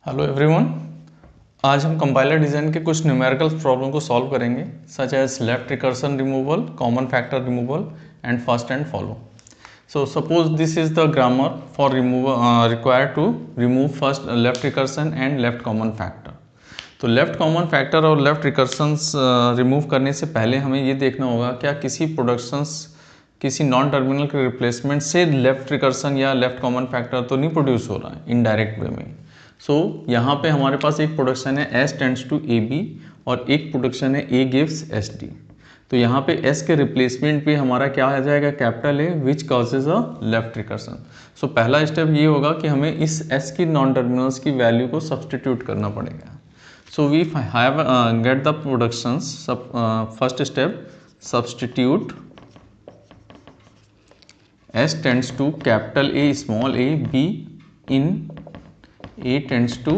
Hello everyone. आज हम compiler design के कुछ न्यूमेरिकल प्रॉब्लम को सॉल्व करेंगे such as left recursion removal, common factor removal and first and follow. So suppose this is the grammar for required to remove first left recursion and left common factor. तो left common factor और left recursions remove करने से पहले हमें ये देखना होगा क्या किसी प्रोडक्शंस किसी नॉन टर्मिनल के रिप्लेसमेंट से लेफ्ट रिकर्सन या लेफ्ट कॉमन फैक्टर तो नहीं प्रोड्यूस हो रहा है इनडायरेक्ट वे में। यहाँ पे हमारे पास एक प्रोडक्शन है S टेंड्स टू AB और एक प्रोडक्शन है A गिव्स SD। तो यहाँ पे S के रिप्लेसमेंट पे हमारा क्या आ जाएगा, capital A which causes a left recursion. पहला स्टेप ये होगा कि हमें इस S की नॉन टर्मिनल्स की वैल्यू को सब्सटीट्यूट करना पड़ेगा। We have get the productions. First step, substitute S tends to capital A small a B in A tends to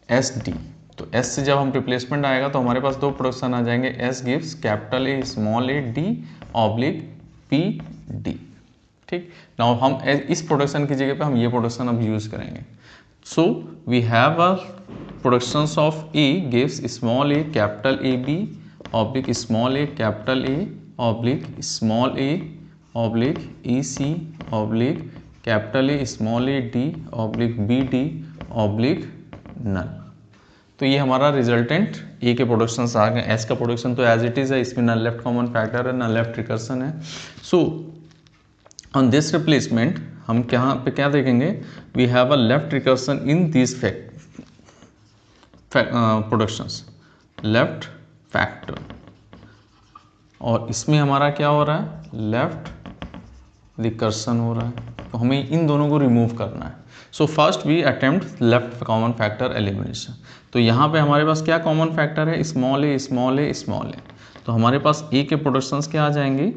SD। तो S से जब हम रिप्लेसमेंट आएगा तो हमारे पास दो प्रोडक्शन आ जाएंगे, S gives capital A small a D oblique P D। ठीक, नाउ हम इस प्रोडक्शन की जगह पे हम ये प्रोडक्शन अब यूज करेंगे। So we have a productions of A gives small a capital A B oblique small a capital A oblique small a oblique E C oblique capital A small a D oblique B D oblique null. तो ये हमारा resultant ए के productions आ गए। S का production तो as it is है, इसमें ना लेफ्ट कॉमन फैक्टर है ना लेफ्ट रिकर्सन है। सो ऑन दिस रिप्लेसमेंट हम क्या देखेंगे, we have a left recursion in this productions, left factor, और इसमें हमारा क्या हो रहा है, लेफ्ट रिकर्सन हो रहा है। तो हमें इन दोनों को रिमूव करना है। So first we attempt left common factor elimination. तो यहाँ पे हमारे पास क्या कॉमन फैक्टर है, small a small a small a. तो हमारे पास ए के प्रोडक्शंस क्या आ जाएंगे,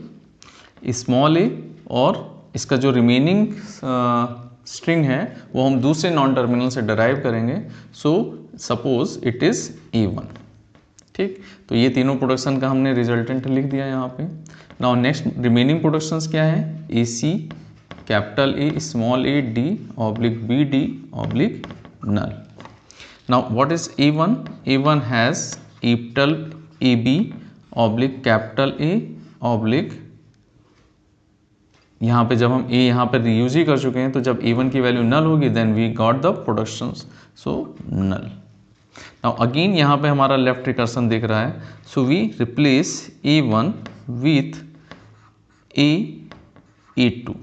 स्मॉल ए, और इसका जो रिमेनिंग स्ट्रिंग है वो हम दूसरे नॉन टर्मिनल से डराइव करेंगे। So suppose it is A1। ठीक, तो ये तीनों प्रोडक्शन का हमने रिजल्टेंट लिख दिया यहाँ पे। नाउ नेक्स्ट रिमेनिंग प्रोडक्शंस क्या है, AC capital A small a D oblique B D oblique null. Now what is A1? A1 has capital AB oblique capital A oblique, यहाँ पे जब हम A यहाँ पर यूज ही कर चुके हैं तो जब A1 की वैल्यू नल होगी then we got the productions, so null. Now again यहाँ पे हमारा लेफ्ट रिकर्सन दिख रहा है। So we replace A1 with A2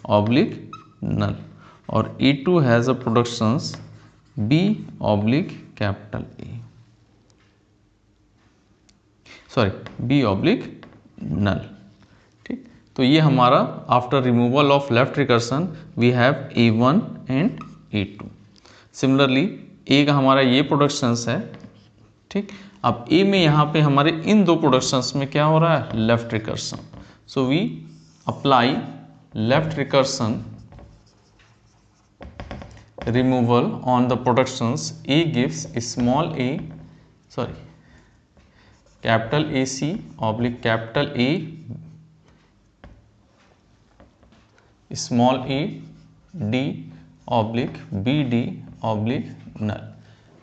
oblique null, और A2 has a productions B oblique capital A, sorry B oblique null. ठीक, तो ये हमारा after removal of left recursion we have A1 and A2। Similarly A का हमारा ये productions है। ठीक, अब A में यहाँ पे हमारे इन दो प्रोडक्शंस में क्या हो रहा है, left recursion. So we apply left recursion removal on the productions A gives small a, sorry, capital AC oblique capital A small a D oblique B D oblique null.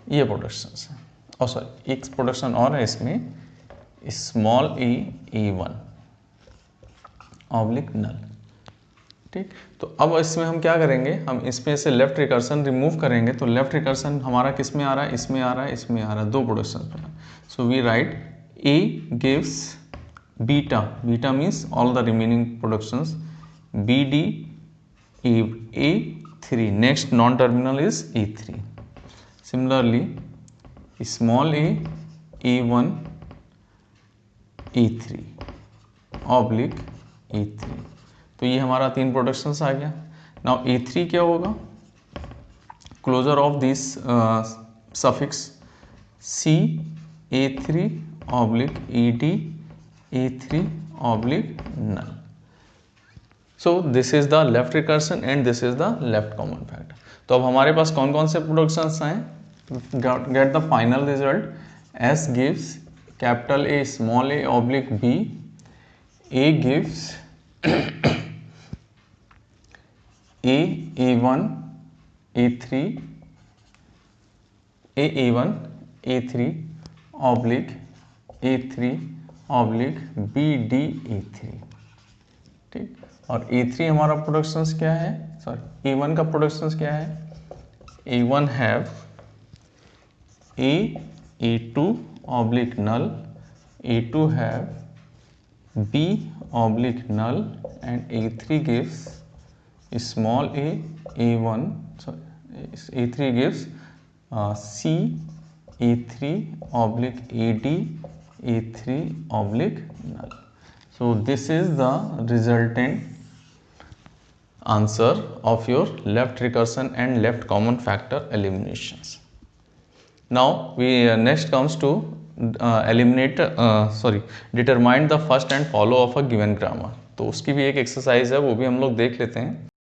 ये प्रोडक्शंस है। और sorry एक production और है इसमें, small a A1 oblique null. ठीक, तो अब इसमें हम क्या करेंगे, हम इसमें से लेफ्ट रिकर्सन रिमूव करेंगे। तो लेफ्ट रिकर्सन हमारा किस में आ रहा है, इसमें आ रहा है, इसमें आ रहा है, दो प्रोडक्शन में। So we write A gives beta, beta means all the remaining productions B D A3, next non terminal is A3। Similarly small a A1 A3 oblique A3। तो ये हमारा तीन प्रोडक्शंस आ गया। नाउ A3 क्या होगा, closure of this suffix C A3 oblique AD A3 oblique null. So this is the left recursion and this is the left common factor. तो अब हमारे पास कौन कौन से प्रोडक्शंस हैं, get the final result. S gives capital A small a oblique B, A gives A A1 A3 A1 A3 oblique A3 oblique BD A3, ठीक। और A3 हमारा प्रोडक्शंस क्या है, सॉरी A1 का प्रोडक्शंस क्या है, A1 have A2 oblique null, A2 have B oblique null and A3 gives small a, A1, sorry, A3 gives C, A3 oblique AD, A3 oblique null. So this is the resultant answer of your left recursion and left common factor eliminations. Now we next comes to determine the first and follow of a given grammar. तो उसकी भी एक exercise है, वो भी हम लोग देख लेते हैं।